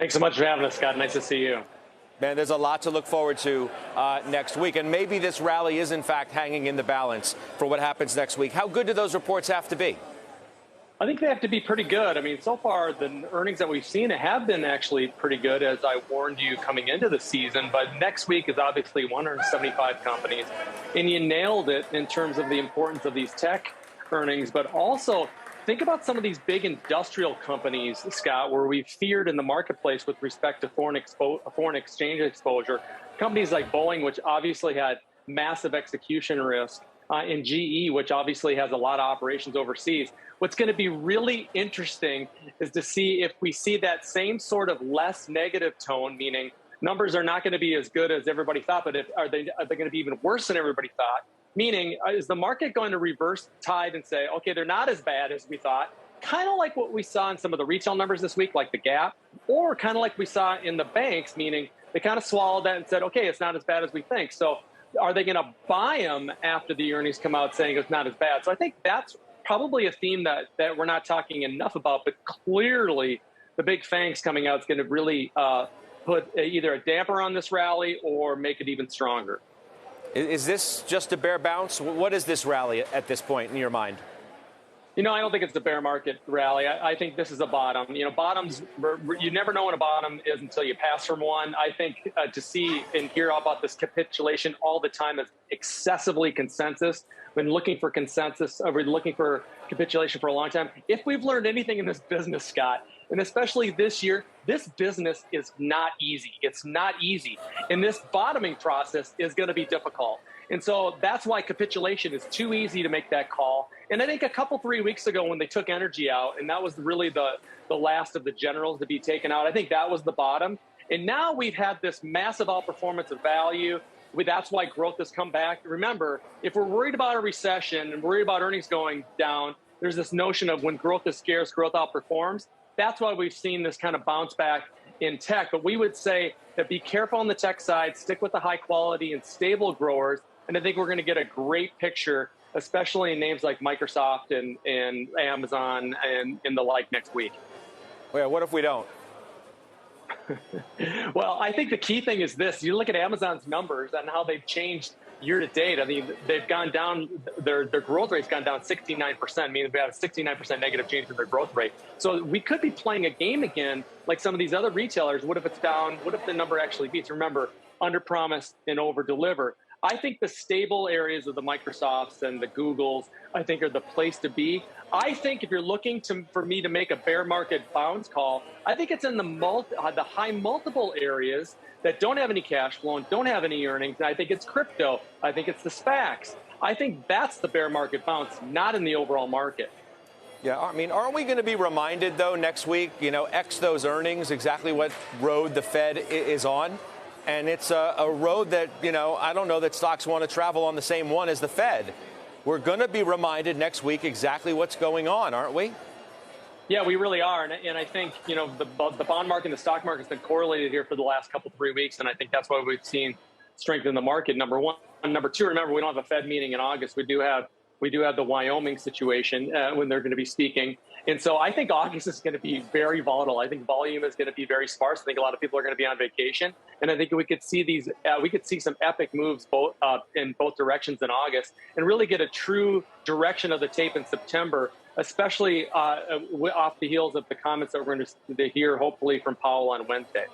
Thanks so much for having us, Scott. Nice to see you. Man, there's a lot to look forward to next week. And maybe this rally is, in fact, hanging in the balance for what happens next week. How good do those reports have to be? I think they have to be pretty good. I mean, so far, the earnings that we've seen have been actually pretty good, as I warned you coming into the season. But next week is obviously 175 companies. And you nailed it in terms of the importance of these tech earnings. But also, think about some of these big industrial companies, Scott, where we've feared in the marketplace with respect to foreign exchange exposure. Companies like Boeing, which obviously had massive execution risk, and GE, which obviously has a lot of operations overseas. What's going to be really interesting is to see if we see that same sort of less negative tone, meaning numbers are not going to be as good as everybody thought, but are they going to be even worse than everybody thought? Meaning, is the market going to reverse tide and say, okay, they're not as bad as we thought, kind of like what we saw in some of the retail numbers this week, like the Gap, or kind of like we saw in the banks, meaning they kind of swallowed that and said, okay, it's not as bad as we think. So are they going to buy them after the earnings come out saying it's not as bad? So I think that's probably a theme that we're not talking enough about, but clearly the big fangs coming out is going to really put either a damper on this rally or make it even stronger. Is this just a bear bounce? What is this rally at this point in your mind? You know, I don't think it's a bear market rally. I think this is a bottom. You know, bottoms, you never know what a bottom is until you pass from one. I think to see and hear about this capitulation all the time is excessively consensus. Been looking for consensus, we're looking for capitulation for a long time. If we've learned anything in this business, Scott, and especially this year, this business is not easy. It's not easy. And this bottoming process is going to be difficult. And so that's why capitulation is too easy to make that call. And I think 3 weeks ago when they took energy out, and that was really the last of the generals to be taken out, I think that was the bottom. And now we've had this massive outperformance of value. That's why growth has come back. Remember, if we're worried about a recession and worried about earnings going down, there's this notion of when growth is scarce, growth outperforms. That's why we've seen this kind of bounce back in tech. But we would say that be careful on the tech side, stick with the high quality and stable growers. And I think we're going to get a great picture, especially in names like Microsoft and Amazon and the like next week. Well, what if we don't? Well, I think the key thing is this. You look at Amazon's numbers and how they've changed year to date. I mean, they've gone down, their growth rate's gone down 69%, meaning they have a 69% negative change in their growth rate. So we could be playing a game again, like some of these other retailers. What if it's down? What if the number actually beats? Remember, under promise and over deliver. I think the stable areas of the Microsofts and the Googles, I think, are the place to be. I think if you're looking for me to make a bear market bounce call, I think it's in the high multiple areas that don't have any cash flow and don't have any earnings. And I think it's crypto. I think it's the SPACs. I think that's the bear market bounce, not in the overall market. Yeah, I mean, aren't we going to be reminded, though, next week, X those earnings, exactly what road the Fed is on? And it's a road that, I don't know that stocks want to travel on the same one as the Fed. We're going to be reminded next week exactly what's going on, aren't we? Yeah, we really are. And I think, the bond market and the stock market has been correlated here for the last 3 weeks. And I think that's why we've seen strength in the market, number one. And number two, remember, we don't have a Fed meeting in August. We do have the Wyoming situation when they're going to be speaking. And so I think August is going to be very volatile. I think volume is going to be very sparse. I think a lot of people are going to be on vacation. And I think we could see some epic moves in both directions in August and really get a true direction of the tape in September, especially off the heels of the comments that we're going to hear, hopefully, from Powell on Wednesday.